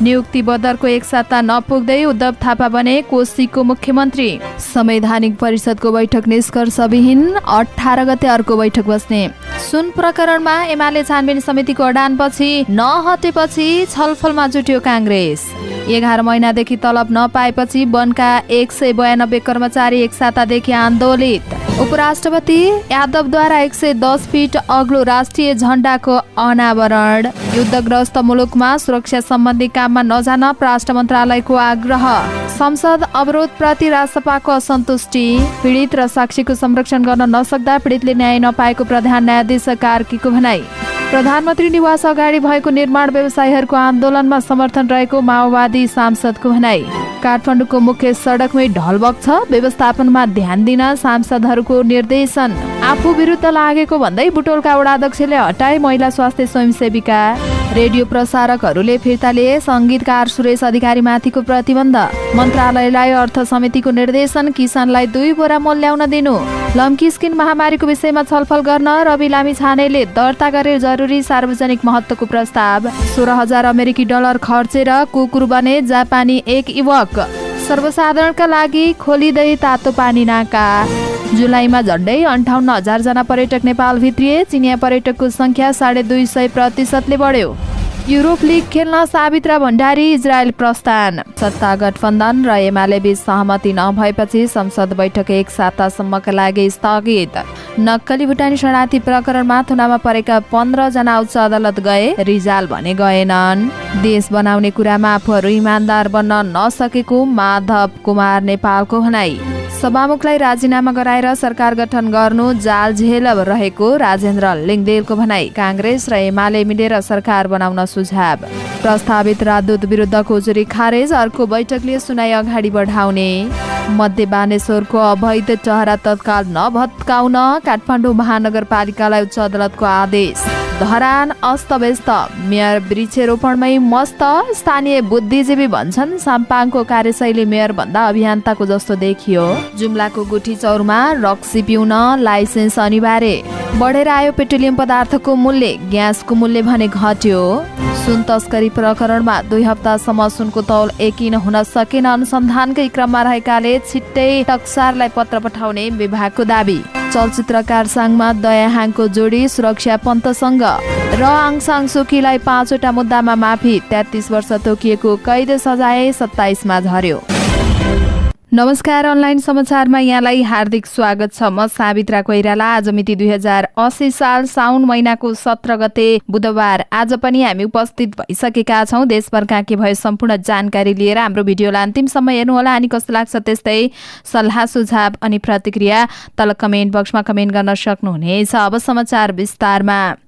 नियुक्ति बदरको एक साता नपुग्दै उद्धव थापा बने कोशीको मुख्यमन्त्री। संवैधानिक परिषदको बैठक निष्कर्षविहीन, 18 गते अर्को बैठक बस्ने। सुन प्रकरणमा एमाले छानबिन समितिको अडानपछि नहटेपछि छलफलमा जुट्यो काङ्ग्रेस। 11 महिनादेखि तलब नपाएपछि वनका 192 कर्मचारी एक सातादेखि आन्दोलित। उपराष्ट्रपति यादवद्वारा 110 फिट अग्लो राष्ट्रिय झण्डाको अनावरण। युद्धग्रस्त मुलुकमा सुरक्षा सम्बन्धी काममा नजान परराष्ट्र मन्त्रालयको आग्रह। संसद अवरोधप्रति राजसभाको असन्तुष्टि। पीडित र साक्षीको संरक्षण गर्न नसक्दा पीडितले न्याय नपाएको प्रधान न्यायाधीश कार्कीको भनाई। प्रधानमन्त्री निवास अगाडि भएको निर्माण व्यवसायीहरूको आन्दोलनमा समर्थन रहेको माओवादी सांसदको भनाई। काठमाडौँको मुख्य सडकमै ढल बग्छ, व्यवस्थापनमा ध्यान दिन सांसदहरूको निर्देशन। आफू विरुद्ध लागेको भन्दै बुटोलका वडाध्यक्षले हटाए महिला स्वास्थ्य स्वयंसेविका। रेडियो प्रसारकहरूले फिर्ता लिए संगीतकार सुरेश अधिकारीमाथिको प्रतिबन्ध। मन्त्रालयलाई अर्थ समितिको निर्देशन, किसानलाई 2 बोरा मल ल्याउन दिनु। लम्की स्किन महामारीको विषयमा छलफल गर्न रवि लामिछानेले दर्ता गरे जरुरी सार्वजनिक महत्त्वको प्रस्ताव। 16,000 अमेरिकी डलर खर्चेर कुकुर बने जापानी एक युवक। सर्वसाधारणका लागि खोलिँदै तातो पानी नाका। जुलाईमा झण्डै 58,000 जना पर्यटक नेपाल भित्रिए। चिनिया पर्यटकको संख्या 250% बढ्यो। युरोप लिग खेल्न सावित्रा भण्डारी इजरायल प्रस्थान। सत्ता गठबन्धन र एमाले बीच सहमति नभएपछि संसद बैठक एक सातासम्मका लागि स्थगित। नक्कली भुटानी शरणार्थी प्रकरणमा थुनामा परेका 15 जना उच्च अदालत गए, रिजाल भने गएनन्। देश बनाउने कुरामा आफूहरू इमान्दार बन्न नसकेको माधव कुमार नेपालको भनाई। सभामुखलाई राजीनामा गराएर सरकार गठन गर्नु जालझेल रहेको राजेन्द्र लिङदेलको भनाई। काङ्ग्रेस र एमाले मिलेर सरकार बनाउन सुझाव। प्रस्तावित राजदूत विरुद्धको उजुरी खारेज, अर्को बैठकले सुनाई अगाडि बढाउने। मध्य बानेश्वरको अवैध टहरा तत्काल नभत्काउन काठमाडौँ महानगरपालिकालाई उच्च अदालतको आदेश। धरान अस्तव्यस्त, मेयर वृक्षरोपणमै मस्त। स्थानीय बुद्धिजीवी भन्छन् साम्पाङको कार्यशैली मेयर भन्दा अभियन्ताको जस्तो देखियो। जुम्लाको गुठी चौरमा रक्सी पिउन लाइसेन्स अनिवार्य। बढेर आयो पेट्रोलियम पदार्थको मूल्य, ग्यासको मूल्य भने घट्यो। सुन तस्करी प्रकरणमा 2 हप्तासम्म सुनको तौल यकिन हुन सकेन। अनुसन्धानकै क्रममा रहेकाले छिट्टै टक्सारलाई पत्र पठाउने विभागको दाबी। चलचित्रकार साङमा दयाहाङको जोडी सुरक्षा पन्तसँग र आङ सान सुकीलाई 5 वटा मुद्दामा माफी। 33 वर्ष तोकिएको कैद सजाय 27 मा झर्यो। नमस्कार, अनलाइन समाचारमा यहाँलाई हार्दिक स्वागत छ। म सावित्रा कोइराला। आज मिति 2080 साल साउन महिनाको 17 गते बुधबार। आज पनि हामी उपस्थित भइसकेका छौँ। देशभरका के भयो सम्पूर्ण जानकारी लिएर हाम्रो भिडियोलाई अन्तिमसम्म हेर्नुहोला। अनि कस्तो लाग्छ त्यस्तै सल्लाह सुझाव अनि प्रतिक्रिया तल कमेन्ट बक्समा कमेन्ट गर्न सक्नुहुनेछ। अब समाचार विस्तारमा।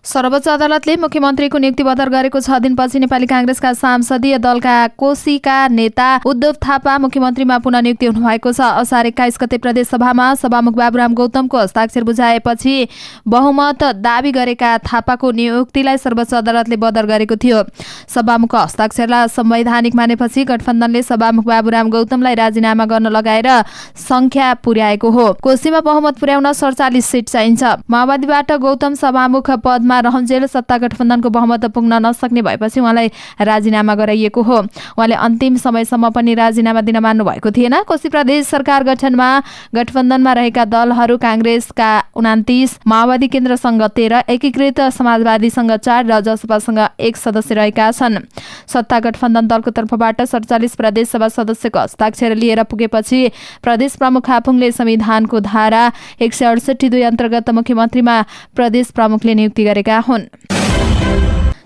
सर्वोच्च अदालतले मुख्यमन्त्रीको नियुक्ति बदर गरेको 6 दिनपछि नेपाली काङ्ग्रेसका संसदीय दलका कोशीका नेता उद्धव थापा मुख्यमन्त्रीमा पुनः नियुक्ति हुनुभएको छ। असार 21 गते प्रदेश सभामा सभामुख बाबुराम गौतमको हस्ताक्षर बुझाएपछि बहुमत दाबी गरेका थापाको नियुक्तिलाई सर्वोच्च अदालतले बदर गरेको थियो। सभामुखको हस्ताक्षरलाई संवैधानिक मानेपछि गठबन्धनले सभामुख बाबुराम गौतमलाई राजीनामा गर्न लगाएर संख्या पुर्याएको हो। कोशीमा बहुमत पुर्याउन 47 सिट चाहिन्छ। माओवादीबाट गौतम सभामुख पदमा रहन्जेल सत्ता गठबन्धनको बहुमत पुग्न नसक्ने भएपछि उहाँलाई राजीनामा गराइएको हो। उहाँले अन्तिम समयसम्म पनि राजीनामा दिन मान्नु भएको थिएन। कोशी प्रदेश सरकार गठनमा गठबन्धनमा रहेका दलहरू काङ्ग्रेसका 29, माओवादी केन्द्रसँग 13, एकीकृत समाजवादीसँग 4 र जसपासँग 1 सदस्य रहेका छन्। सत्ता गठबन्धन दलको तर्फबाट 47 प्रदेश सभा सदस्यको हस्ताक्षर लिएर पुगेपछि प्रदेश प्रमुख आफुङले संविधानको धारा 168(2) अन्तर्गत मुख्यमन्त्रीमा प्रदेश प्रमुखले नियुक्ति गरेका हुन्।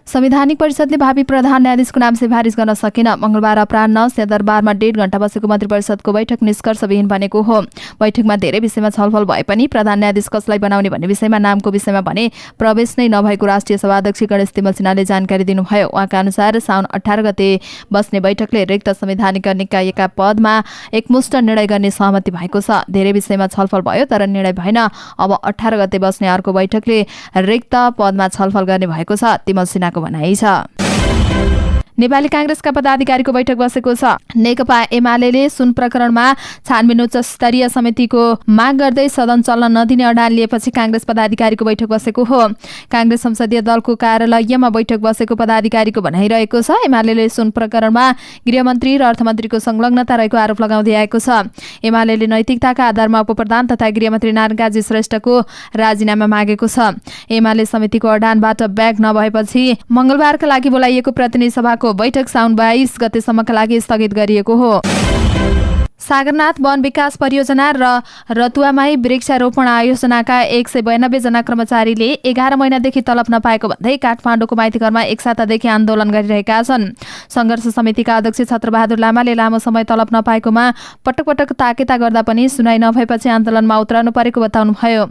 संवैधानिक परिषदले भावी प्रधान न्यायाधीशको नाम सिफारिस गर्न सकेन। मंगलबार अपराह्न सिंहदरबारमा 1.5 घण्टा बसेको मन्त्री परिषदको बैठक निष्कर्षविहीन बनेको हो। बैठकमा धेरै विषयमा छलफल भए पनि प्रधान न्यायाधीश कसलाई बनाउने भन्ने विषयमा नामको विषयमा भने प्रवेश नै नभएको राष्ट्रिय सभा अध्यक्ष गणेश तिमल सिन्हाले जानकारी दिनुभयो। उहाँका अनुसार साउन 18 गते बस्ने बैठकले रिक्त संवैधानिक निकायका पदमा एकमुष्ट निर्णय गर्ने सहमति भएको छ। धेरै विषयमा छलफल भयो तर निर्णय भएन। अब 18 गते बस्ने अर्को बैठकले रिक्त पदमा छलफल गर्ने भएको छ, तिमल सिन्हाको भनाइ छ। नेपाली कांग्रेसका पदाधिकारीको बैठक बसेको छ। नेकपा एमाले सुन प्रकरणमा छानबिन उच्च स्तरीय समितिको माग गर्दै सदन चल्न नदिने अडान लिएपछि कांग्रेस पदाधिकारीको बैठक बसेको हो। कांग्रेस संसदीय दलको कार्यालयमा बैठक बसेको पदाधिकारीको भनाइरहेको छ। एमाले सुन प्रकरणमा गृहमन्त्री र अर्थमन्त्रीको संलग्नता रहेको आरोप लगाउँदै आएको छ। एमाले नैतिकताका आधारमा उपप्रधान तथा गृहमन्त्री नारायणकाजी श्रेष्ठको राजीनामा मागेको छ। एमाले समितिको अडानबाट ब्याग नभएपछि मंगलबारका लागि बोलाइएको प्रतिनिधि सभाको बैठक साउन 22 गतेसम्मका लागि स्थगित गरिएको हो। सागरनाथ वन विकास परियोजना र रतुवामाई वृक्षारोपण आयोजनाका 192 जना कर्मचारीले 11 महिनादेखि तलब नपाएको भन्दै काठमाडौँको माइतीघरमा एक सातादेखि आन्दोलन गरिरहेका छन्। संघर्ष समितिका अध्यक्ष छत्रबहादुर लामाले लामो समय तलब नपाएकोमा पटक पटक ताकेता गर्दा पनि सुनाइ नभएपछि आन्दोलनमा उत्रनु परेको बताउनुभयो।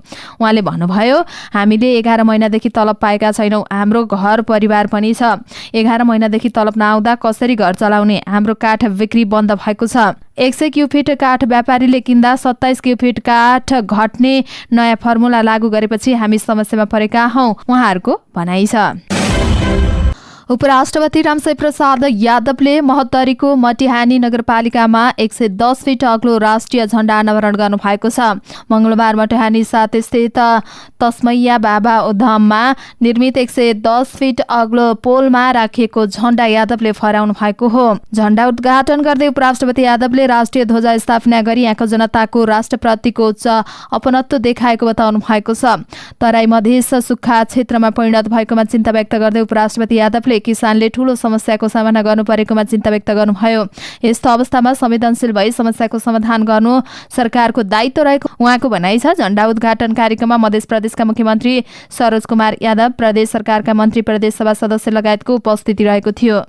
उहाँले भन्नुभयो, हामीले 11 महिनादेखि तलब पाएका छैनौं। हाम्रो घर परिवार पनि छ। 11 महिनादेखि तलब नआउँदा कसरी घर चलाउने? हाम्रो काठ बिक्री बन्द भएको छ। 100 क्युफिट काठ व्यापारीले किन्दा 27 क्युफिट काठ घट्ने नयाँ फर्मुला लागू गरेपछि हामी समस्यामा परेका हौं, उहाँहरूको भनाइ छ। उपराष्ट्रपति रामशय प्रसाद यादवले महोत्तरीको मटिहानी नगरपालिकामा 110 फिट अग्लो राष्ट्रिय झण्डा अनावरण गर्नु भएको छ। मंगलबार मटिहानी 7 स्थित तस्मैया बाबा उद्यममा निर्मित 110 फिट अग्लो पोलमा राखिएको झण्डा यादवले फहराउनु भएको हो। झण्डा उद्घाटन गर्दै उपराष्ट्रपति यादवले राष्ट्रिय ध्वज स्थापना गरी यहाँको जनताको राष्ट्रप्रतिको उच्च अपनत्व देखाएको बताउनु भएको छ। तराई मधेस सुक्खा क्षेत्रमा परिणत भएकोमा चिन्ता व्यक्त गर्दै उपराष्ट्रपति यादवले किसानले ठूलो समस्याको सामना गर्नु परेकोमा चिन्ता व्यक्त गर्नुभयो। यस्तो अवस्थामा संवेदनशील भई समस्याको समाधान गर्नु सरकारको दायित्व रहेको उहाँको भनाइ छ। झण्डा उद्घाटन कार्यक्रममा मध्य प्रदेशका मुख्यमन्त्री सरोज कुमार यादव, प्रदेश सरकारका मन्त्री, प्रदेश सभा सदस्य लगायतको उपस्थिति रहेको थियो।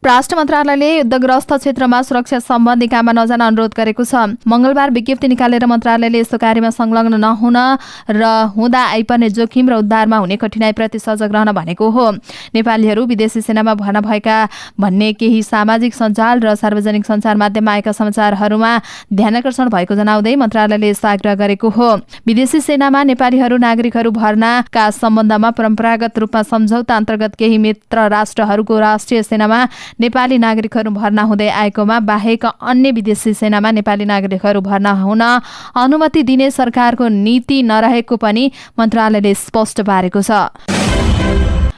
परराष्ट्र मन्त्रालयले युद्धग्रस्त क्षेत्रमा सुरक्षा सम्बन्धी काममा नजान अनुरोध गरेको छ। मंगलबार विज्ञप्ति निकालेर मन्त्रालयले यस्तो कार्यमा संलग्न नहुन र हुँदा आइपर्ने जोखिम र उद्धारमा हुने कठिनाइप्रति सजग रहन भनेको हो। नेपालीहरू विदेशी सेनामा भर्ना भएका भन्ने केही सामाजिक सञ्जाल र सार्वजनिक सञ्चार माध्यममा आएका समाचारहरूमा ध्यानकर्षण भएको जनाउँदै मन्त्रालयले यस्तो आग्रह गरेको हो। विदेशी सेनामा नेपालीहरू नागरिकहरू भर्नाका सम्बन्धमा परम्परागत रूपमा सम्झौता अन्तर्गत केही मित्र राष्ट्रहरूको राष्ट्रिय सेनामा नेपाली नागरिकहरू भर्ना हुँदै आएकोमा बाहेक अन्य विदेशी सेनामा नेपाली नागरिकहरू भर्ना हुन अनुमति दिने सरकारको नीति नरहेको पनि मन्त्रालयले स्पष्ट पारेको छ।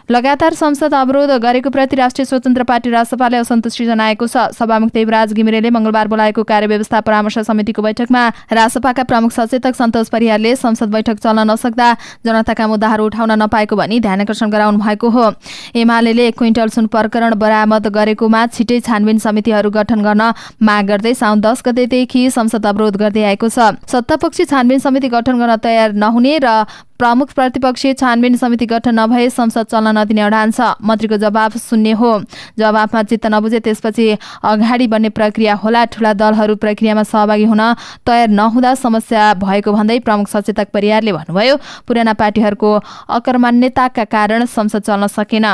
लगातार संसद अवरोध गरेको प्रति राष्ट्रिय स्वतन्त्र पार्टी रासपाले असन्तुष्टि जनाएको छ। सभामुख देवराज घिमिरेले मंगलबार बोलाएको कार्यव्यवस्था परामर्श समितिको बैठकमा रासपाका प्रमुख सचेतक सन्तोष परियारले संसद बैठक चल्न नसक्दा जनताका मुद्दाहरू उठाउन नपाएको भनी ध्यानकर्षण गराउनु भएको हो। एमाले 1 क्विन्टल सुन प्रकरण बरामद गरेकोमा छिटै छानबिन समितिहरू गठन गर्न माग गर्दै साउन 10 गतेदेखि संसद अवरोध गर्दै आएको छ। सत्तापक्षी छानबिन समिति गठन गर्न तयार नहुने र प्रमुख प्रतिपक्षीय छानबिन समिति गठन नभए संसद चल्न नदिने अडान छ। मन्त्रीको जवाफ सुन्ने हो। जवाफमा चित्त नबुझे त्यसपछि अगाडि बढ्ने प्रक्रिया होला। ठूला दलहरू प्रक्रियामा सहभागी हुन तयार नहुँदा समस्या भएको भन्दै प्रमुख सचेतक परियारले भन्नुभयो, पुराना पार्टीहरूको अकर्मण्यताका कारण संसद चल्न सकेन।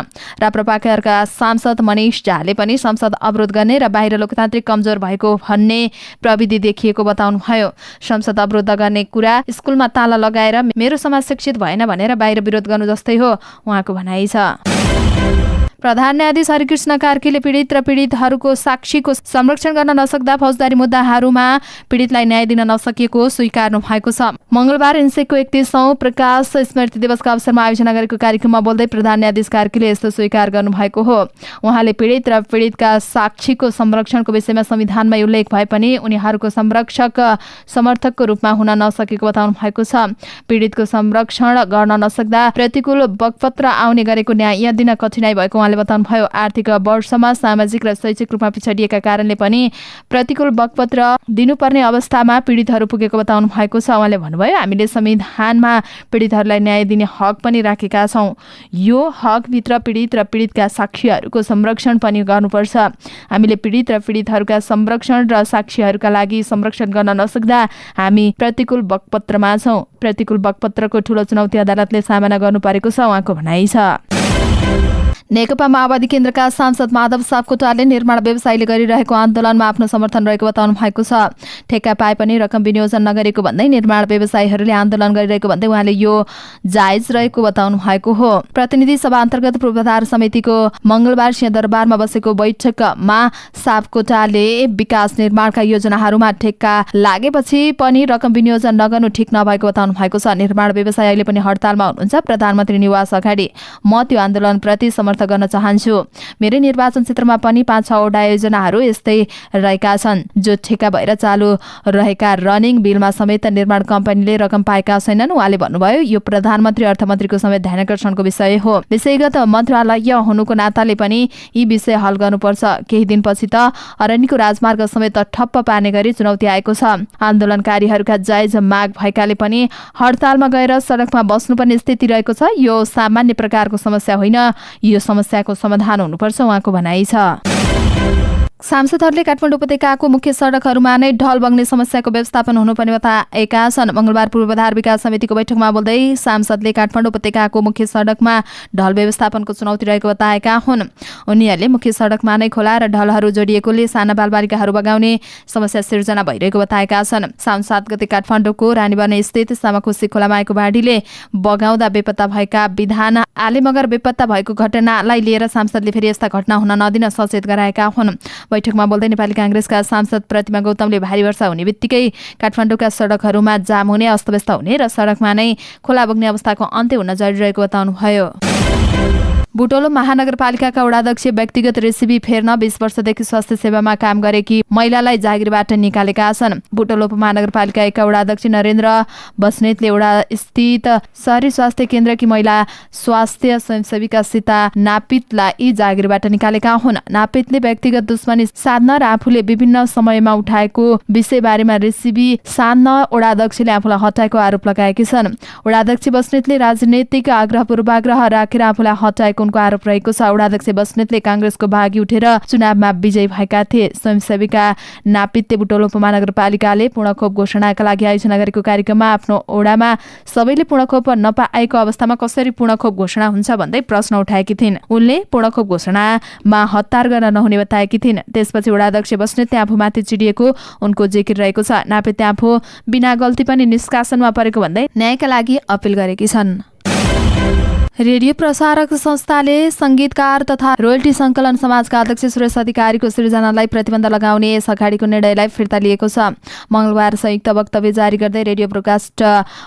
राप्रपाका सांसद मनिष झाले पनि संसद अवरोध गर्ने र बाहिर लोकतान्त्रिक कमजोर भएको भन्ने प्रविधि देखिएको बताउनुभयो। संसद अवरोध गर्ने कुरा स्कुलमा ताला लगाएर मेरो समाज शिक्षित भएन भनेर बाहिर विरोध गर्नु जस्तै हो, उहाँको भनाइ छ। प्रधान न्यायाधीश हरिकृष्ण कार्कीले पीडित र पीडितहरूको साक्षीको संरक्षण गर्न नसक्दा फौजदारी मुद्दाहरूमा पीडितलाई न्याय दिन नसकिएको स्वीकार्नु भएको छ। मंगलबार इन्सेकको 31औं प्रकाश स्मृति दिवसका अवसरमा आयोजना गरेको कार्यक्रममा बोल्दै प्रधान न्यायाधीश कार्कीले यस्तो स्वीकार गर्नु भएको हो। उहाँले पीडित र पीडितका साक्षीको संरक्षणको विषयमा संविधानमा उल्लेख भए पनि उनीहरूको संरक्षक समर्थकको रूपमा हुन नसकेको बताउनु भएको छ। पीडितको संरक्षण गर्न नसक्दा प्रतिकूल बगपत्र आउने गरेको न्याय दिन कठिनाइ भएको बताउनुभयो। आर्थिक वर्षमा सामाजिक र शैक्षिक रूपमा पिछडिएका कारणले पनि प्रतिकूल बगपत्र दिनुपर्ने अवस्थामा पीडितहरू पुगेको बताउनु भएको छ। उहाँले भन्नुभयो, हामीले संविधानमा पीडितहरूलाई न्याय दिने हक पनि राखेका छौँ। यो हकभित्र पीडित र पीडितका साक्षीहरूको संरक्षण पनि गर्नुपर्छ। हामीले पीडित र पीडितहरूका संरक्षण र साक्षीहरूका लागि संरक्षण गर्न नसक्दा हामी प्रतिकूल बगपत्रमा छौँ। प्रतिकूल बगपत्रको ठूलो चुनौती अदालतले सामना गर्नु परेको छ, उहाँको भनाइ छ। नेकपा माओवादी केन्द्रका सांसद माधव सापकोटाले निर्माण व्यवसायीले गरिरहेको आन्दोलनमा आफ्नो समर्थन रहेको बताउनु भएको छ। ठेक्का पाए पनि रकम विनियोजन नगरेको भन्दै निर्माण व्यवसायीहरूले आन्दोलन गरिरहेको भन्दै उहाँले यो जायज रहेको बताउनु भएको हो। प्रतिनिधि सभा अन्तर्गत पूर्वाधार समितिको मंगलबार सिंहदरबारमा बसेको बैठकमा सापकोटाले विकास निर्माणका योजनाहरूमा ठेक्का लागेपछि पनि रकम विनियोजन नगर्नु ठिक नभएको बताउनु भएको छ। निर्माण व्यवसायी अहिले पनि हडतालमा हुनुहुन्छ। प्रधानमन्त्री निवास अगाडि म त्यो आन्दोलनप्रति समर्थन गर्न चाहन्छु। मेरै निर्वाचन क्षेत्रमा पनि 5-6 वटा योजनाहरू यस्तै रहेका छन् जो ठेक्का भएर चालु रहेका रनिङ बिलमा समेत निर्माण कम्पनीले रकम पाएका छैनन्। उहाँले भन्नुभयो यो प्रधानमन्त्री अर्थमन्त्रीको समेत ध्यानकर्षणको विषय हो। विषयगत मन्त्रालय हुनुको नाताले पनि यी विषय हल गर्नुपर्छ। केही दिनपछि त अरण्यको राजमार्ग समेत ठप्प पार्ने गरी चुनौती आएको छ। आन्दोलनकारीहरूका जायज माग भएकाले पनि हडतालमा गएर सडकमा बस्नुपर्ने स्थिति रहेको छ। यो सामान्य प्रकारको समस्या होइन, यो समस्याको समाधान हुनुपर्छ उहाँको भनाइ छ। सांसदहरूले काठमाडौँ उपत्यकाको मुख्य सडकहरूमा नै ढल बग्ने समस्याको व्यवस्थापन हुनुपर्ने बताएका छन्। मंगलबार पूर्वाधार विकास समितिको बैठकमा बोल्दै सांसदले काठमाडौँ उपत्यकाको मुख्य सडकमा ढल व्यवस्थापनको चुनौती रहेको बताएका हुन्। उनीहरूले मुख्य सडकमा नै खोला र ढलहरू जोडिएकोले साना बालबालिकाहरू बगाउने समस्या सिर्जना भइरहेको बताएका छन्। साउन 7 गते काठमाडौँको रानीवन स्थित सामाखुसी खोलामा आएको बाढीले बगाउँदा बेपत्ता भएका विधान आले मगर बेपत्ता भएको घटनालाई लिएर सांसदले फेरि यस्ता घटना हुन नदिन सचेत गराएका हुन्। बैठकमा बोल्दै नेपाली कांग्रेसका सांसद प्रतिमा गौतमले भारी वर्षा हुने बित्तिकै काठमाडौँका सडकहरूमा जाम हुने, अस्तव्यस्त हुने र सडकमा नै खोला बग्ने अवस्थाको अन्त्य हुन जरुरी रहेको बताउनुभयो। बुटोल महानगरपालिकाका वडाध्यक्ष व्यक्तिगत रेसिपी फेर्न 20 वर्षदेखि स्वास्थ्य सेवामा काम गरेकी महिलालाई जागिरबाट निकालेका छन्। बुटोल उपमहानगरपालिका 1 का वडाध्यक्ष नरेन्द्र बस्नेतले वडा स्थित शहरी स्वास्थ्य केन्द्रकी महिला स्वास्थ्य स्वयंसेविका सीता नापितलाई जागिरबाट निकालेका हुन्। नापितले व्यक्तिगत दुश्मनी साध्न र आफूले विभिन्न समयमा उठाएको विषयबारेमा रेसिपी साध्न वडाध्यक्षले आफूलाई हटाएको आरोप लगाएकी छन्। वडाध्यक्ष बस्नेतले राजनैतिक आग्रह पूर्वाग्रह राखेर आफूलाई हटाएको उनको आरोप रहेको छ। वडाध्यक्ष बस्नेतले कांग्रेसको भागी उठेर चुनावमा विजयी भएका थिए। स्वयंसेविका नापितले बुटोल उपमहानगरपालिकाले पूर्णखोप घोषणाका लागि आयोजना गरेको कार्यक्रममा आफ्नो ओडामा सबैले पूर्णखोप नपाएको अवस्थामा कसरी पूर्णखोप घोषणा हुन्छ भन्दै प्रश्न उठाएकी थिइन्। उनले पूर्णखोप घोषणामा हतार गर्न नहुने बताएकी थिइन्। त्यसपछि वडाध्यक्ष बस्नेतले आफूमाथि चिडिएको उनको जिकिर रहेको छ। नापितले आफू बिना गल्ती पनि निष्कासनमा परेको भन्दै न्यायका लागि अपील गरेकी छन्। रेडियो प्रसारक संस्थाले संगीतकार तथा रोयल्टी संकलन समाजका अध्यक्ष सुरेश अधिकारीको सृजनालाई प्रतिबन्ध लगाउने यस अगाडिको निर्णयलाई फिर्ता लिएको छ। मंगलबार संयुक्त वक्तव्य जारी गर्दै radio broadcast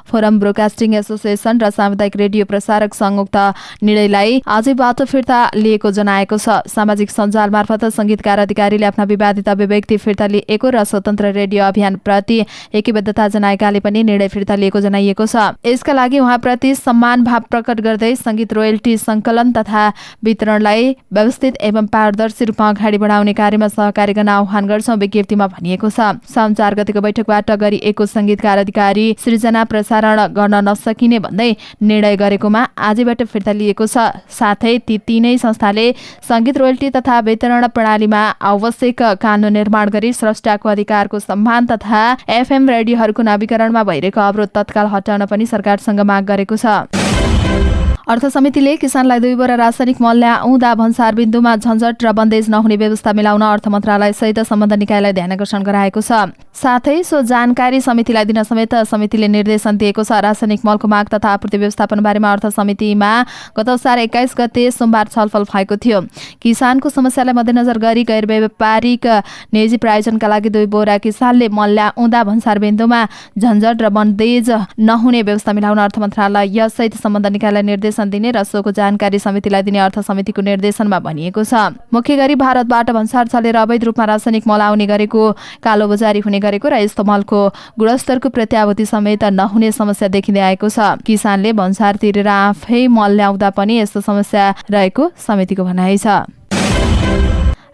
forum, broadcasting association र सामुदायिक रेडियो प्रसारक संघ उक्त निर्णयलाई आजैबाट फिर्ता लिएको जनाएको छ। सामाजिक सञ्जाल मार्फत संगीतकार अधिकारीले आफ्ना विवादित अभिव्यक्ति फिर्ता लिएको र स्वतन्त्र रेडियो अभियान प्रति एकीबद्धता जनाएकाले पनि निर्णय फिर्ता लिएको जनाइएको छ। यसका लागि उहाँप्रति सम्मान भाव प्रकट गर्दै संगीत रोयल्टी संकलन तथा वितरणलाई व्यवस्थित एवं पारदर्शी रूपमा अगाडि बढाउने कार्यमा सहकारी गर्न आह्वान गर्छौं विज्ञप्तिमा भनिएको छ। साउन 4 गतेको बैठकबाट गरिएको संगीतकार अधिकारी सृजना प्रसारण गर्न नसकिने भन्दै निर्णय गरेकोमा आजैबाट फिर्ता लिएको छ। साथै ती तीनै संस्थाले संगीत रोयल्टी तथा वितरण प्रणालीमा आवश्यक कानून निर्माण गरी स्रष्टाको अधिकारको सम्मान तथा एफएम रेडियोहरूको नवीकरणमा भइरहेको अवरोध तत्काल हटाउन पनि सरकारसँग माग गरेको छ। अर्थ समितिले किसानलाई 2 बोरा रासायनिक मल ल्याउँदा भन्सार बिन्दुमा झन्झट र बन्देज नहुने व्यवस्था मिलाउन अर्थ मन्त्रालय सहित सम्बन्धित निकायलाई ध्यानकर्षण गराएको छ। साथै सो जानकारी समितिलाई दिन समेत समितिले निर्देशन दिएको छ। रासायनिक मलको माग तथा आपूर्ति व्यवस्थापन बारेमा अर्थ समितिमा गत असार 21 गते सोमबार छलफल भएको थियो। किसानको समस्यालाई मध्यनजर गरी गैर व्यापारिक निजी प्रायोजनका लागि 2 बोरा किसानले मल ल्याउँदा भन्सार बिन्दुमा झन्झट र बन्देज नहुने व्यवस्था मिलाउन अर्थ मन्त्रालय सहित सम्बन्धित निकायलाई निर्देशन दिने र सोको जानकारी समितिलाई दिने अर्थ समितिको निर्देशनमा भनिएको छ। मुख्य गरी भारतबाट भन्सार चलेर अवैध रूपमा रासायनिक मल आउने गरेको, कालो बजारी हुने गरेको र यस्तो मलको गुणस्तरको प्रत्याभूति समेत नहुने समस्या देखिँदै आएको छ। किसानले भन्सार तिरेर आफै मल ल्याउँदा पनि यस्तो समस्या रहेको समितिको भनाइ छ।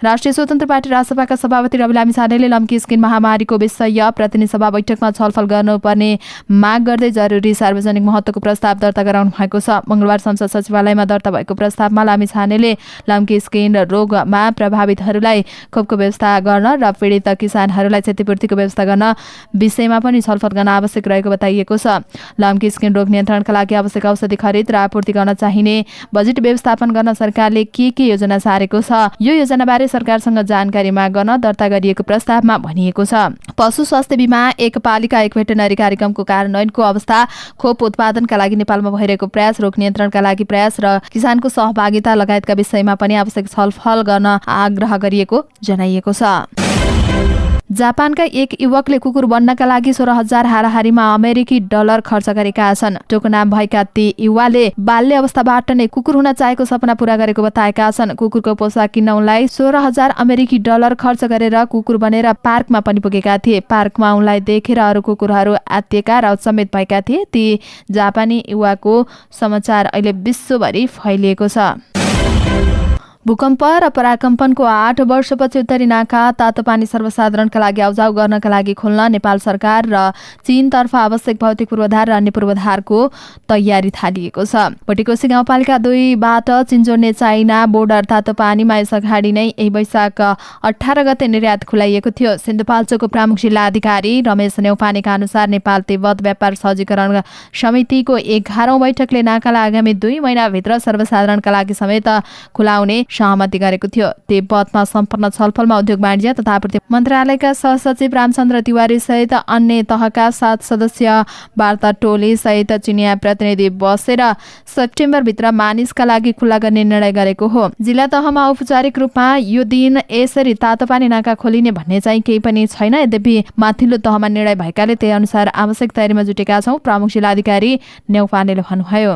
राष्ट्रिय स्वतन्त्र पार्टी राजसभाका सभापति रवि लामिछानेले लम्की स्किन महामारीको विषय प्रतिनिधि सभा बैठकमा छलफल गर्नुपर्ने माग गर्दै जरुरी सार्वजनिक महत्त्वको प्रस्ताव दर्ता गराउनु भएको छ। मंगलबार संसद सचिवालयमा दर्ता भएको प्रस्तावमा लामिछानेले लम्की स्किन रोगमा प्रभावितहरूलाई खोपको व्यवस्था गर्न र पीडित किसानहरूलाई क्षतिपूर्तिको व्यवस्था गर्न विषयमा पनि छलफल गर्न आवश्यक रहेको बताइएको छ। लम्की स्किन रोग नियन्त्रणका लागि आवश्यक औषधि खरिद र आपूर्ति गर्न चाहिने बजेट व्यवस्थापन गर्न सरकारले के योजना सारेको छ, यो योजनाबारे सरकारसँग जानकारी माग गर्न दर्ता गरिएको प्रस्तावमा भनिएको छ। पशु स्वास्थ्य बीमा एक पालिका एक भेटनरी कार्यक्रमको कार्यान्वयनको अवस्था, खोप उत्पादनका लागि नेपालमा भइरहेको प्रयास, रोग नियन्त्रणका लागि प्रयास र किसानको सहभागिता लगायतका विषयमा पनि आवश्यक छलफल गर्न आग्रह गरिएको जनाइएको छ। जापानका एक युवकले कुकुर बन्नका लागि 16,000 हाराहारीमा अमेरिकी डलर खर्च गरेका छन्। टोकनाम भएका ती युवाले बाल्य अवस्थाबाट नै कुकुर हुन चाहेको सपना पूरा गरेको बताएका छन्। कुकुरको पोसाक किन्न उनलाई 16,000 अमेरिकी डलर खर्च गरेर कुकुर बनेर पार्कमा पनि पुगेका थिए। पार्कमा उनलाई देखेर अरू कुकुरहरू आत्तिएका र उत्सम्मित भएका थिए। ती जापानी युवाको समाचार अहिले विश्वभरि फैलिएको छ। भूकम्प र पराकम्पनको 8 वर्षपछि उत्तरी नाका तातोपानी सर्वसाधारणका लागि आउजाउ गर्नका लागि खोल्न नेपाल सरकार र चीनतर्फ आवश्यक भौतिक पूर्वाधार र अन्य पूर्वाधारको तयारी थालिएको छ। भोटिकोशी गाउँपालिका 2बाट चीन जोड्ने चाइना बोर्डर तातोपानीमा यसअगाडि नै यही वैशाख 18 गते निर्यात खुलाइएको थियो। सिन्धुपाल्चोकको प्रमुख जिल्ला अधिकारी रमेश नेउपानेका अनुसार नेपाल तिब्बत व्यापार सहजीकरण समितिको 11औं बैठकले नाकालाई आगामी 2 महिनाभित्र सर्वसाधारणका लागि समेत खुलाउने सहमति गरेको थियो। तिब्बतमा सम्पन्न छलफलमा उद्योग वाणिज्य तथा आपूर्ति मन्त्रालयका सहसचिव रामचन्द्र तिवारी सहित अन्य तहका 7 सदस्य वार्ता टोली सहित चिनिया प्रतिनिधि बसेर सेप्टेम्बरभित्र मानिसका लागि खुला गर्ने निर्णय गरेको हो। जिल्ला तहमा औपचारिक रूपमा यो दिन यसरी तातोपानी नाका खोलिने भन्ने चाहिँ केही पनि छैन। यद्यपि माथिल्लो तहमा निर्णय भएकाले त्यही अनुसार आवश्यक तयारीमा जुटेका छौं, प्रमुख जिल्ला अधिकारी नेउपानेले भन्नुभयो।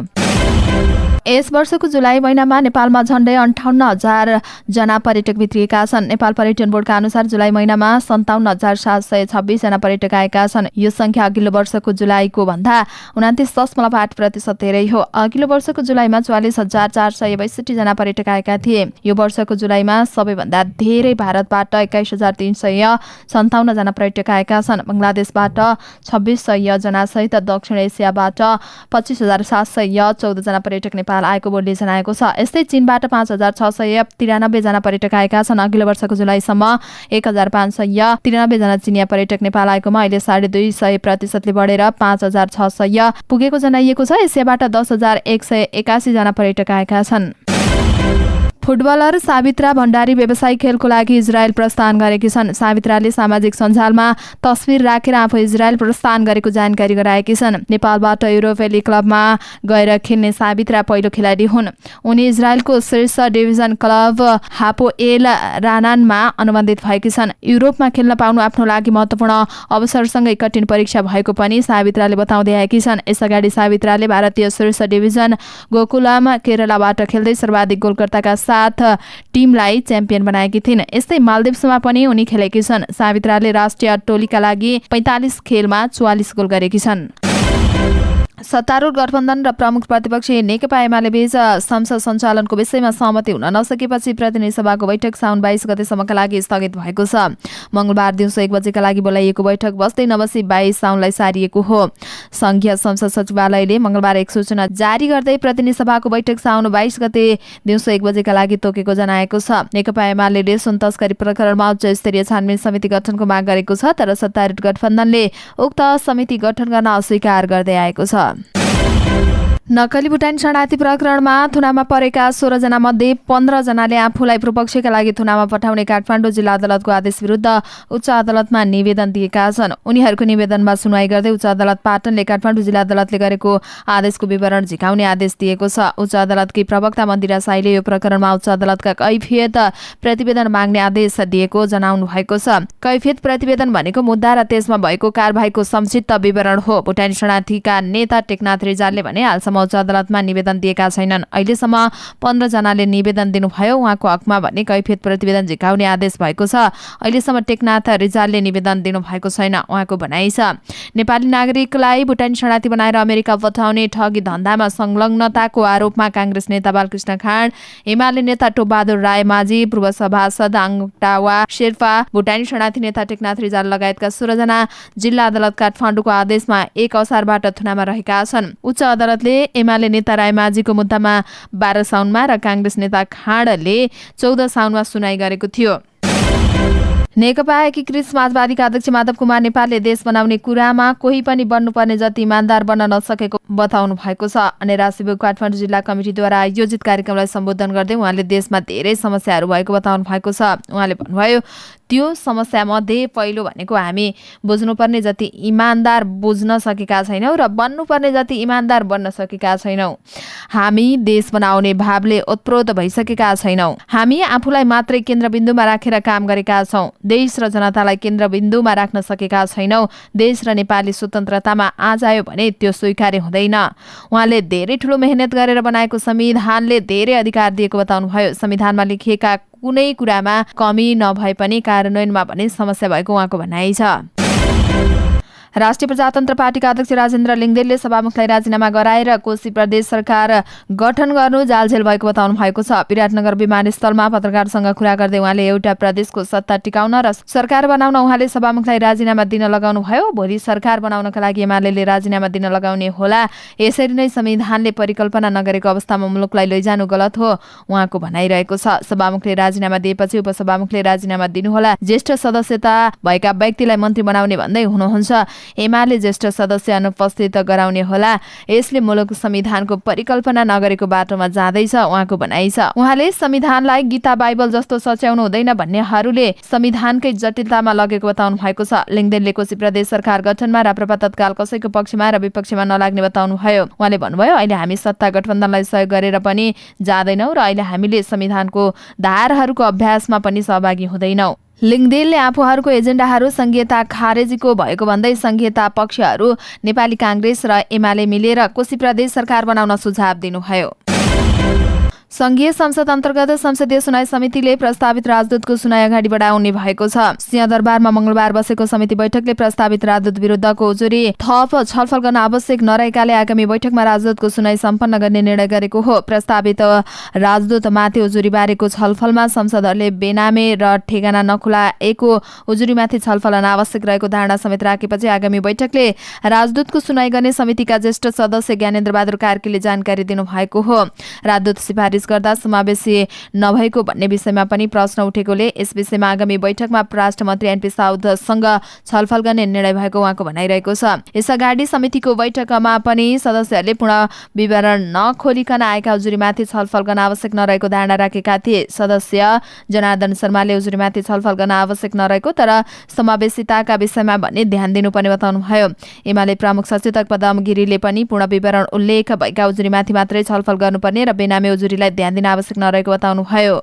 यस वर्षको जुलाई महिनामा नेपालमा झण्डै 58,000 जना पर्यटक भित्रिएका छन्। नेपाल पर्यटन बोर्डका अनुसार जुलाई महिनामा 57,726 जना पर्यटक आएका छन्। यो संख्या अघिल्लो वर्षको जुलाईको भन्दा 29.8% धेरै हो। अघिल्लो वर्षको जुलाईमा 44,462 जना पर्यटक आएका थिए। यो वर्षको जुलाईमा सबैभन्दा धेरै भारतबाट 21,357 जना पर्यटक आएका छन्। बंगलादेशबाट 2,600 जना सहित दक्षिण एसियाबाट 25,714 जना पर्यटक नेपाल आएको बोर्डले जनाएको छ। यस्तै चीनबाट 5,693 जना पर्यटक आएका छन्। अघिल्लो वर्षको जुलाईसम्म 1,593 जना चिनिया पर्यटक नेपाल आएकोमा अहिले 250% बढेर 5,600 पुगेको जनाइएको छ। एसियाबाट 10,181 जना पर्यटक आएका छन्। फुटबलर सावित्रा भण्डारी व्यावसायिक खेलको लागि इजरायल प्रस्थान गरेकी छन्। सावित्राले सामाजिक सञ्जालमा तस्बिर राखेर आफू इजरायल प्रस्थान गरेको जानकारी गराएकी छन्। नेपालबाट युरोपेली क्लबमा गएर खेल्ने सावित्रा पहिलो खेलाडी हुन्। उनी इजरायलको शीर्ष डिभिजन क्लब हापोएल रानानमा अनुबन्धित भएकी छन्। युरोपमा खेल्न पाउनु आफ्नो लागि महत्त्वपूर्ण अवसरसँगै कठिन परीक्षा भएको पनि सावित्राले बताउँदै आएकी छन्। यसअगाडि सावित्राले भारतीय शीर्ष डिभिजन गोकुलम केरलाबाट खेल्दै सर्वाधिक गोलकर्ताका साथ टिमलाई च्याम्पियन बनाएकी थिइन्। यस्तै मालदिप्समा पनि उनी खेलेकी छन्। सावित्राले राष्ट्रिय टोलीका लागि 45 खेलमा 44 गोल गरेकी छन्। सत्तारूढ गठबन्धन र प्रमुख प्रतिपक्षी नेकपा एमाले बीच संसद सञ्चालनको विषयमा सहमति हुन नसकेपछि प्रतिनिधि सभाको बैठक साउन 22 गतेसम्मका लागि स्थगित भएको छ। मंगलबार दिउँसो 1 बजेका लागि बोलाइएको बैठक बस्दै नबसी 22 साउनलाई सारिएको हो। संघीय संसद सचिवालयले मंगलबार एक सूचना जारी गर्दै प्रतिनिधि सभाको बैठक साउन 22 गते दिउँसो 1 बजेका लागि तोकेको जनाएको छ। नेकपा एमाले सुन तस्करी प्रकरणमा उच्च स्तरीय छानबिन समिति गठनको माग गरेको छ, तर सत्तारूढ गठबन्धनले उक्त समिति गठन गर्न अस्वीकार गर्दै आएको छ। नक्कली भुटानी शरणार्थी प्रकरणमा थुनामा परेका 16 जना मध्ये 15 जनाले आफूलाई पूर्वपक्षका लागि थुनामा पठाउने काठमाडौँ जिल्ला अदालतको आदेश विरुद्ध उच्च अदालतमा निवेदन दिएका छन्। उनीहरूको निवेदनमा सुनवाई गर्दै उच्च अदालत पाटनले काठमाडौँ जिल्ला अदालतले गरेको आदेशको विवरण झिकाउने आदेश दिएको छ। उच्च अदालतकी प्रवक्ता मन्दिरा साईले यो प्रकरणमा उच्च अदालतका कैफियत प्रतिवेदन माग्ने आदेश दिएको जनाउनु भएको छ। कैफियत प्रतिवेदन भनेको मुद्दा र त्यसमा भएको कारबाहीको संक्षिप्त विवरण हो। भुटानी शरणार्थीका नेता टेकनाथ रिजालले भने हालसम्म उच्च अदालतमा निवेदन दिएका छैनन्। अहिलेसम्म 15 जनाले निवेदन दिनुभयो। उहाँको हकमा भने कैफियत प्रतिवेदन झिकाउने आदेश भएको छ। अहिलेसम्म टेकनाथ रिजालले निवेदन दिनुभएको छैन। उहाँको भनाइ छ नेपाली नागरिकलाई भुटानी शरणार्थी बनाएर अमेरिका पठाउने ठगी धन्दामा संलग्नताको आरोपमा कांग्रेस नेता बालकृष्ण खाँड, एमाले नेता टोपबहादुर राय माझी, पूर्व सभासद आङटावा शेर्पा, भुटानी शरणार्थी नेता टेकनाथ रिजाल लगायतका 16 जना जिल्ला अदालत काठमाडौँको आदेशमा 1 असारबाट थुनामा रहेका छन्। उच्च अदालतले एमाले नेता राय माझीको मुद्दामा 12 साउनमा र कांग्रेस नेता खाँडले 14 साउनमा सुनाई गरेको थियो। नेकपा एकीकृत समाजवादीका अध्यक्ष माधव कुमार नेपालले देश बनाउने कुरामा कोही पनि बन्नुपर्ने जति इमान्दार बन्न नसकेको बताउनु भएको छ। अनि राष्ट्रिय काठमाडौँ जिल्ला कमिटीद्वारा आयोजित कार्यक्रमलाई सम्बोधन गर्दै उहाँले देशमा धेरै समस्याहरू भएको बताउनु भएको छ। उहाँले भन्नुभयो त्यो समस्या मध्ये पहिलो भनेको हामी बुझ्नुपर्ने जति इमान्दार बुझ्न सकेका छैनौँ र बन्नुपर्ने जति इमान्दार बन्न सकेका छैनौँ। हामी देश बनाउने भावले ओतप्रोत भइसकेका छैनौँ। हामी आफूलाई मात्रै केन्द्रबिन्दुमा राखेर काम गरेका छौँ। देश र जनतालाई केन्द्रबिन्दुमा राख्न सकेका छैनौँ। देश र नेपाली स्वतन्त्रतामा आज आयो भने त्यो स्वीकार्य हुँदैन। उहाँले धेरै ठुलो मेहनत गरेर बनाएको संविधानले धेरै अधिकार दिएको बताउनुभयो। संविधानमा लेखिएका कुनै कुरामा कमी नभए पनि कार्यान्वयनमा भने समस्या भएको उहाँको भनाइ छ। राष्ट्रिय प्रजातन्त्र पार्टीका अध्यक्ष राजेन्द्र लिङ्गदेलले सभामुखलाई राजीनामा गराएर कोशी प्रदेश सरकार गठन गर्नु जालझेल भएको बताउनु भएको छ। विराटनगर विमानस्थलमा पत्रकारसँग कुरा गर्दै उहाँले एउटा प्रदेशको सत्ता टिकाउन र सरकार बनाउन उहाँले सभामुखलाई राजीनामा दिन लगाउनु भयो। भोलि सरकार बनाउनका लागि एमाले राजीनामा दिन लगाउने होला। यसरी नै संविधानले परिकल्पना नगरेको अवस्थामा मुलुकलाई लैजानु गलत हो उहाँको भनाइरहेको छ। सभामुखले राजीनामा दिएपछि उपसभामुखले राजीनामा दिनुहोला। ज्येष्ठ सदस्यता भएका व्यक्तिलाई मन्त्री बनाउने भन्दै हुनुहुन्छ। एमाले ज्येष्ठ सदस्य अनुपस्थित गराउने होला। यसले मुलुक संविधानको परिकल्पना नगरेको बाटोमा जाँदैछ उहाँको भनाइ छ। उहाँले संविधानलाई गीता बाइबल जस्तो सच्याउनु हुँदैन भन्नेहरूले संविधानकै जटिलतामा लगेको बताउनु भएको छ। लिङ्गदेनले कोशी प्रदेश सरकार गठनमा राप्रपा तत्काल कसैको पक्षमा र विपक्षमा नलाग्ने बताउनु भयो। उहाँले भन्नुभयो अहिले हामी सत्ता गठबन्धनलाई सहयोग गरेर पनि जाँदैनौँ र अहिले हामीले संविधानको धाराहरूको अभ्यासमा पनि सहभागी हुँदैनौँ। लिङ्गदेनले आफूहरूको एजेन्डाहरू संघीयता खारेजीको भएको भन्दै संघीयता पक्षहरू नेपाली कांग्रेस र एमाले मिलेर कोशी प्रदेश सरकार बनाउन सुझाव दिनुभयो। संघीय संसद अन्तर्गत संसदीय सुनाई समितिले प्रस्तावित राजदूतको सुनाई अगाडि बढाउने भएको छ। सिंहदरबारमा मंगलबार बसेको समिति बैठकले प्रस्तावित राजदूत विरुद्धको उजुरी थप छलफल गर्न आवश्यक नरहेकाले आगामी बैठकमा राजदूतको सुनाई सम्पन्न गर्ने निर्णय गरेको हो। प्रस्तावित राजदूत माथि उजुरीबारेको छलफलमा संसदहरूले बेनामे र ठेगाना नखुलाएको उजुरीमाथि छलफल अनावश्यक रहेको धारणा समेत राखेपछि आगामी बैठकले राजदूतको सुनाई गर्ने समितिका ज्येष्ठ सदस्य ज्ञानेन्द्र बहादुर कार्कीले जानकारी दिनुभएको हो। राजदूत सिफारिस गर्दा समावेशी नभएको भन्ने विषयमा पनि प्रश्न उठेकोले यस विषयमा आगामी बैठकमा परराष्ट्र मन्त्री एनपी साउदसँग छलफल गर्ने निर्णय भएको उहाँको भनाइरहेको छ। यसअगाडि समितिको बैठकमा पनि सदस्यहरूले पूर्ण विवरण नखोलिकन आएका उजुरीमाथि छलफल गर्न आवश्यक नरहेको धारणा राखेका थिए। सदस्य जनार्दन शर्माले उजुरीमाथि छलफल गर्न आवश्यक नरहेको तर समावेशिताका विषयमा भन्ने ध्यान दिनुपर्ने बताउनुभयो। एमाले प्रमुख सचेतक पदम गिरीले पनि पूर्ण विवरण उल्लेख भएका उजुरीमाथि मात्रै छलफल गर्नुपर्ने र बेनामे उजुरीलाई ध्यान दिन आवश्यक नरहेको बताउनुभयो।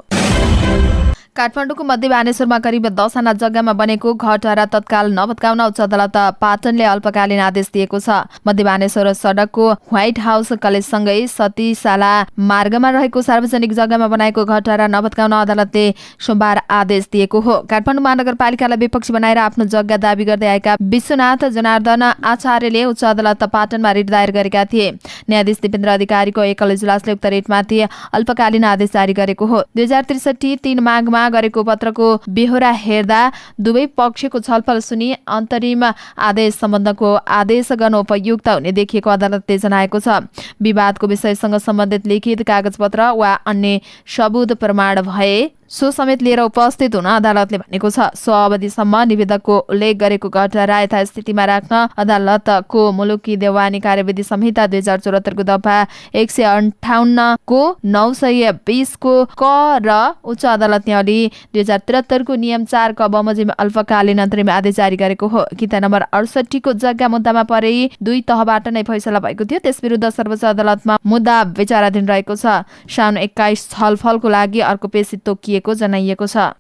काठमाडौँको मध्य बानेश्वरमा करिब 10 आना जग्गामा बनेको घरटारा तत्काल नभत्काउन उच्च अदालत पाटनले अल्पकालीन आदेश दिएको छ। मध्य बानेश्वर सडकको व्हाइट हाउस कलेजसँगै सतीशाला मार्गमा रहेको सार्वजनिक जग्गामा बनाएको घरटारा नभत्काउन अदालतले सोमबार आदेश दिएको हो। काठमाडौँ महानगरपालिकालाई विपक्षी बनाएर आफ्नो जग्गा दाबी गर्दै आएका विश्वनाथ जनार्दन आचार्यले उच्च अदालत पाटनमा रिट दायर गरेका थिए। न्यायाधीश दिपेन्द्र अधिकारीको एकल इजलासले उक्त रिटमाथि अल्पकालीन आदेश जारी गरेको हो। 2063 3 माघमा गरेको पत्रको बेहोरा हेर्दा दुवै पक्षको छलफल सुनि अन्तरिम आदेश सम्बन्धको आदेश गर्न उपयुक्त हुने देखिएको अदालतले जनाएको छ। विवादको विषयसँग सम्बन्धित लिखित कागजपत्र वा अन्य सबुत प्रमाण भए सो समेत लिएर उपस्थित हुन अदालतले भनेको छ। सो अवधिसम्म निवेदकको उल्लेख गरेको घटना यथास्थितिमा राख्न अदालतको मुलुकी देवानी कार्यविधि संहिता 2074 को दफा 158 को 920 को क र उच्च अदालतले अलि 2073 को नियम 4 क बमोजिम अल्पकालीन अन्तरिम आदेश जारी गरेको हो। किता नम्बर 68 को जग्गा मुद्दामा परे दुई तहबाट नै फैसला भएको थियो। त्यस विरुद्ध सर्वोच्च अदालतमा मुद्दा विचाराधीन रहेको छ। साउन 21 छलफलको लागि अर्को पेशी तोकिएको जनाइएको छ।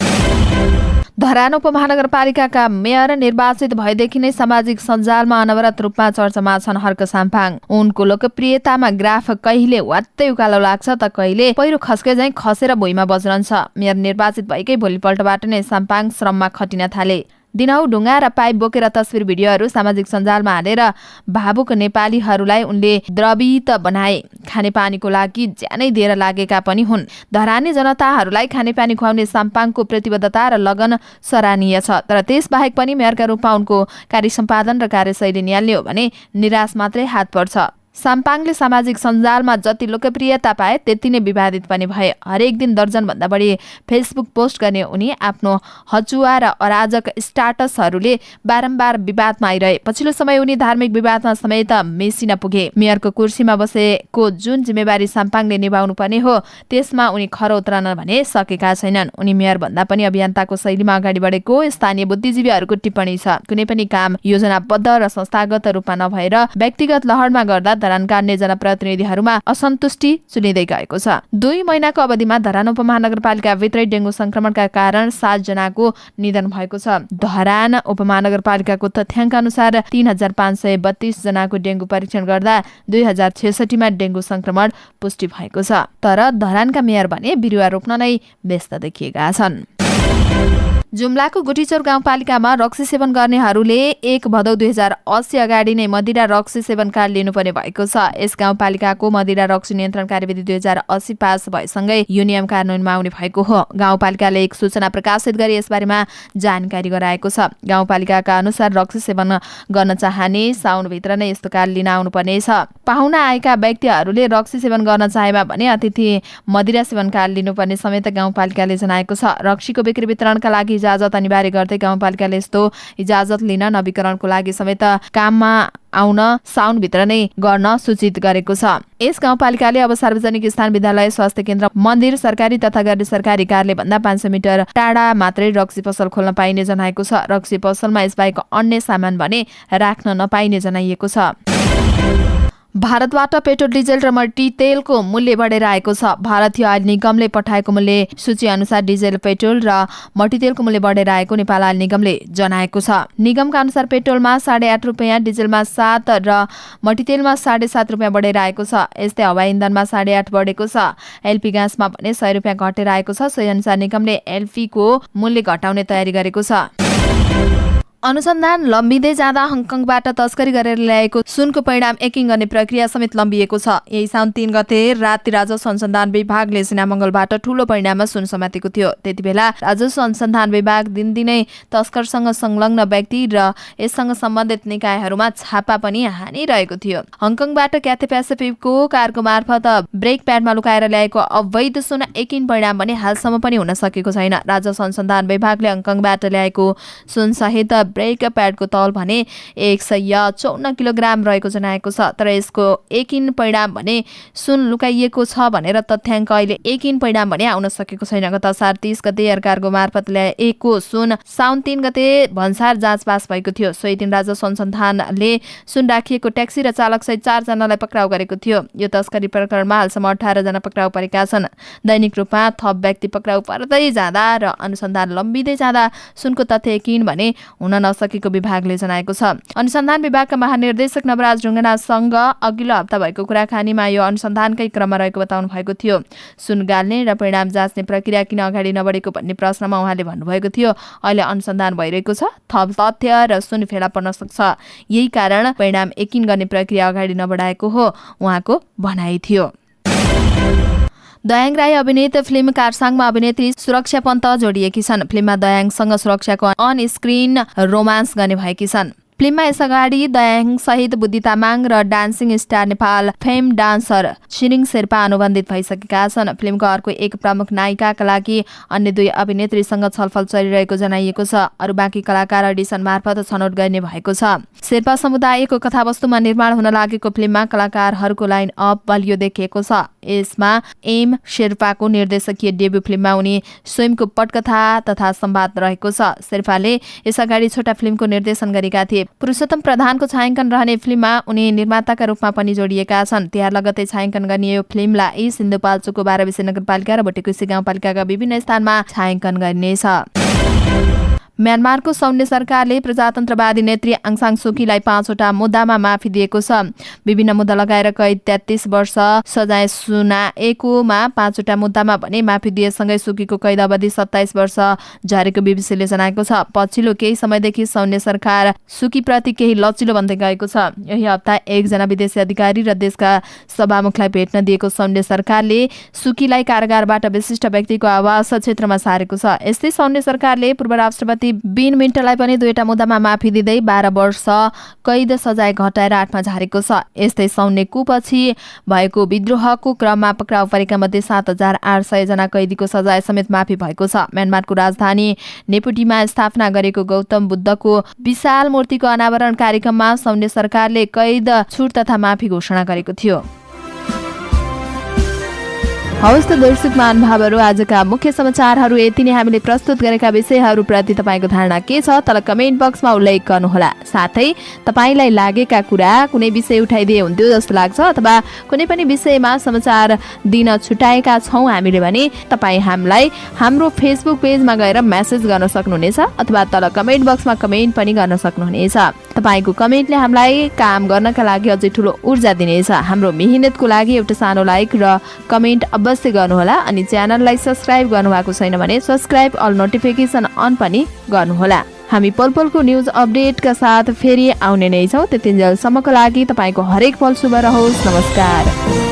धरान उपमहानगरपालिकाका मेयर निर्वाचित भएदेखि नै सामाजिक सञ्जालमा अनवरत रूपमा चर्चामा छन् हर्क साम्पाङ। उनको लोकप्रियतामा ग्राफ कहिले वात्तै उकालो लाग्छ त कहिले पहिरो खस्के झैं खसेर भुइँमा बज्रन्छ। मेयर निर्वाचित भएकै भोलिपल्टबाट नै साम्पाङ श्रममा खटिन थाले। दिनहु ढुङ्गा र पाइप बोकेर तस्बिर भिडियोहरू सामाजिक सञ्जालमा हालेर भावुक नेपालीहरूलाई उनले द्रवित बनाए। खानेपानीको लागि ज्यानै दिएर लागेका पनि हुन्। धरानी जनताहरूलाई खानेपानी खुवाउने साम्पाङको प्रतिबद्धता र लगन सराहनीय छ। तर त्यसबाहेक पनि मेयरका रूपमा उनको कार्यसम्पादन र कार्यशैली निहाल्ने हो भने निराश मात्रै हात पर्छ। साम्पाङले सामाजिक सञ्जालमा जति लोकप्रियता पाए त्यति नै विवादित पनि भए। हरेक दिन दर्जनभन्दा बढी फेसबुक पोस्ट गर्ने उनी आफ्नो हचुवा र अराजक स्टाटसहरूले बारम्बार विवादमा आइरहे। पछिल्लो समय उनी धार्मिक विवादमा समेत मेसिन पुगे। मेयरको कुर्सीमा बसेको जुन जिम्मेवारी साम्पाङले निभाउनु पर्ने हो त्यसमा उनी खरो उत्रन भने सकेका छैनन्। उनी मेयर भन्दा पनि अभियन्ताको शैलीमा अगाडि बढेको स्थानीय बुद्धिजीवीहरूको टिप्पणी छ। कुनै पनि काम योजनाबद्ध र संस्थागत रूपमा नभएर व्यक्तिगत लहरमा गर्दा धरानका अन्य जनप्रतिनिधिहरूमा असन्तुष्टि चुलिँदै गएको छ। 2 महिनाको अवधिमा धरान उपमहानगरपालिका भित्रै डेंगू संक्रमणका कारण 7 जनाको निधन भएको छ। धरान उपमहानगरपालिकाको तथ्याङ्क अनुसार 3532 जनाको डेंगू परीक्षण गर्दा 2066 मा डेंगू संक्रमण पुष्टि भएको छ। तर धरानका मेयर भने बिरुवा रोप्न नै व्यस्त देखिएका छन्। जुम्लाको गुठीचौर गाउँपालिकामा रक्सी सेवन गर्नेहरूले 1 भदौ 2080 अगाडि नै मदिरा रक्सी सेवन कार्ड लिनुपर्ने भएको छ। यस गाउँपालिकाको मदिरा रक्सी नियन्त्रण कार्यविधि 2080 पास भएसँगै यो नियम कार्यान्वयनमा आउने भएको हो। गाउँपालिकाले एक सूचना प्रकाशित गरी यसबारेमा जानकारी गराएको छ। गाउँपालिकाका अनुसार रक्सी सेवन गर्न चाहने साउनभित्र नै यस्तो कार्ड लिन आउनुपर्नेछ। पाहुना आएका व्यक्तिहरूले रक्सी सेवन गर्न चाहेमा भने अतिथि मदिरा सेवन कार्ड लिनुपर्ने समेत गाउँपालिकाले जनाएको छ। रक्सीको बिक्री वितरणका लागि इजाजत अनिवार्य गर्दै गाउँपालिकाले यस्तो इजाजत लिन नवीकरणको लागि समेत काममा आउन साउनभित्र नै गर्न सूचित गरेको छ। यस गाउँपालिकाले अब सार्वजनिक स्थान, विद्यालय, स्वास्थ्य केन्द्र, मन्दिर, सरकारी तथा गैर सरकारी कार्यालय भन्दा 500 मिटर टाढा मात्रै रक्सी पसल खोल्न पाइने जनाएको छ। रक्सी पसलमा यसबाहेक अन्य सामान भने राख्न नपाइने जनाइएको छ। भारतबाट पेट्रोल, डिजेल र मट्टीतेलको मूल्य बढेर आएको छ। भारतीय आयल निगमले पठाएको मूल्य सूची अनुसार डिजेल, पेट्रोल र मट्टीतेलको मूल्य बढेर आएको नेपाल आयल निगमले जनाएको छ। निगमका अनुसार पेट्रोलमा 8.5 रुपियाँ, डिजेलमा 7 र मट्टीतेलमा 7.5 रुपियाँ बढेर आएको छ। यस्तै हवाई इन्धनमा 8.5 बढेको छ। एलपी ग्यासमा भने 100 रुपियाँ घटेर आएको छ। सोही अनुसार निगमले एलपीको मूल्य घटाउने तयारी गरेको छ। अनुसन्धान लम्बिँदै जाँदा हङकङबाट तस्करी गरेर ल्याएको सुनको परिणाम एकिङ गर्ने प्रक्रिया समेत लम्बिएको छ। यही साउन 3 गते राति राजस्व अनुसन्धान विभागले सिनामङ्गलबाट ठूलो परिणाममा सुन समातेको थियो। त्यति बेला राजस्व अनुसन्धान विभाग दिनदिनै तस्करसँग संलग्न व्यक्ति र यससँग सम्बन्धित निकायहरूमा छापा पनि हानिरहेको थियो। हङकङबाट क्याथे पेसिफिकको कारको मार्फत ब्रेक प्याडमा लुकाएर ल्याएको अवैध सुन एकिङ परिणाम भने हालसम्म पनि हुन सकेको छैन। राजस्व अनुसन्धान विभागले हङकङबाट ल्याएको सुन सहित ब्रेक प्याडको तौल भने 154 किलोग्राम रहेको जनाएको छ। तर यसको एकिन परिणाम भने सुन लुकाइएको छ भनेर तथ्याङ्क अहिले एकिन परिणाम भने आउन सकेको छैन। गत असार 30 गते एयर कार्गो मार्फत ल्याएको सुन साउन 3 गते भन्सार जाँच पास भएको थियो। सोही दिन राजस्व अनुसन्धानले सुन राखिएको ट्याक्सी र चालक सहित 4 जनालाई पक्राउ गरेको थियो। यो तस्करी प्रकरणमा हालसम्म 18 जना पक्राउ परेका छन्। दैनिक रूपमा थप व्यक्ति पक्राउ पर्दै जाँदा र अनुसन्धान लम्बिँदै जाँदा सुनको तथ्य एकिन भने हुन नसकेको विभागले जनाएको छ। अनुसन्धान विभागका महानिर्देशक नवराज ढुङ्गानासँग अघिल्लो हप्ता भएको कुराकानीमा यो अनुसन्धानकै क्रममा रहेको बताउनु भएको थियो। सुन गाल्ने र परिणाम जाँच्ने प्रक्रिया किन अगाडि नबढेको भन्ने प्रश्नमा उहाँले भन्नुभएको थियो, अहिले अनुसन्धान भइरहेको छ, थप तथ्य र सुन फेला पर्न सक्छ, यही कारण परिणाम एकिन गर्ने प्रक्रिया अगाडि नबढाएको हो उहाँको भनाइ थियो। दयाङ राई अभिनीत फिल्म कारसाङमा अभिनेत्री सुरक्षा पन्त जोडिएकी छन्। फिल्ममा दयाङसँग सुरक्षाको अन स्क्रिन रोमान्स गर्ने भएकी छन्। फिल्ममा यसअगाडि दयाङ सहित बुद्धि तामाङ र dancing star Nepal fame dancer Chhiring Sherpa अनुबन्धित भइसकेका छन्। फिल्मको अर्को एक प्रमुख नायिकाका लागि अन्य 2 अभिनेत्रीसँग छलफल चलिरहेको जनाइएको छ। अरू बाँकी कलाकार अडिसन मार्फत छनौट गर्ने भएको छ। शेर्पा समुदायको कथावस्तुमा निर्माण हुन लागेको फिल्ममा कलाकारहरूको लाइन अप बलियो देखिएको छ। यसमा एम शेर्पाको निर्देशकीय डेब्यू फिल्ममा उनी स्वयंको पटकथा तथा संवाद रहेको छ। शेर्पाले यसअगाडि छोटा फिल्मको निर्देशन गरेका थिए। पुरुषोत्तम प्रधानको छायाङ्कन रहने फिल्ममा उनी निर्माताका रूपमा पनि जोडिएका छन्। तिहार लगतै छायाङ्कन गर्ने यो फिल्मलाई सिन्धुपाल्चोकको 12 नगरपालिका र भुटेकुसी गाउँपालिकाका विभिन्न स्थानमा छायाङ्कन गरिनेछ। म्यानमारको सौन्य सरकारले प्रजातन्त्रवादी नेत्री आङ सान सुकीलाई 5 वटा मुद्दामा माफी दिएको छ। विभिन्न मुद्दा लगाएर कैद 33 वर्ष सजाय सुनाएकोमा 5 वटा मुद्दामा भने माफी दिएसँगै सुकीको कैद अवधि 27 वर्ष झरेको बीबीसीले जनाएको छ। पछिल्लो केही समयदेखि सौन्य सरकार सुकीप्रति केही लचिलो बन्दै गएको छ। यही हप्ता एकजना विदेशी अधिकारी र देशका सभामुखलाई भेट्न दिएको सौन्य सरकारले सुकीलाई कारागारबाट विशिष्ट व्यक्तिको आवास क्षेत्रमा सारेको छ। यस्तै सौन्य सरकारले पूर्व राष्ट्रपति बिन मिन्टलाई पनि 2 वटा मुद्दामा माफी दिँदै 12 वर्ष कैद सजाय घटाएर 8 मा झारेको छ। यस्तै सौन्य कुपछि भएको विद्रोहको क्रममा पक्राउ परेका मध्ये 7800 जना कैदीको सजाय समेत माफी भएको छ। म्यानमारको राजधानी नेपुटीमा स्थापना गरेको गौतम बुद्धको विशाल मूर्तिको अनावरण कार्यक्रममा सौन्य सरकारले कैद छुट तथा माफी घोषणा गरेको थियो। हवस् त दर्शक महानुभावहरू, आजका मुख्य समाचारहरू यति नै। हामीले प्रस्तुत गरेका विषयहरूप्रति तपाईँको धारणा के छ तल कमेन्ट बक्समा उल्लेख गर्नुहोला। साथै तपाईँलाई लागेका कुरा कुनै विषय उठाइदिए हुन्थ्यो जस्तो लाग्छ अथवा कुनै पनि विषयमा समाचार दिन छुटाएका छौँ हामीले भने तपाईँ हामीलाई हाम्रो फेसबुक पेजमा गएर मेसेज गर्न सक्नुहुनेछ अथवा तल कमेन्ट बक्समा कमेन्ट पनि गर्न सक्नुहुनेछ। तपाईँको कमेन्टले हामीलाई काम गर्नका लागि अझै ठुलो ऊर्जा दिनेछ। हाम्रो मेहनतको लागि एउटा सानो लाइक र कमेन्ट अवश्य गर्नुहोला। अनि च्यानललाई सब्स्क्राइब गर्नुभएको छैन भने सब्स्क्राइब अल नोटिफिकेसन अन पनि गर्नुहोला। हामी पलपलको न्युज अपडेटका साथ फेरि आउने नै छौँ। त्यतिन्जेलसम्मको लागि तपाईँको हरेक पल शुभ रहोस्। नमस्कार।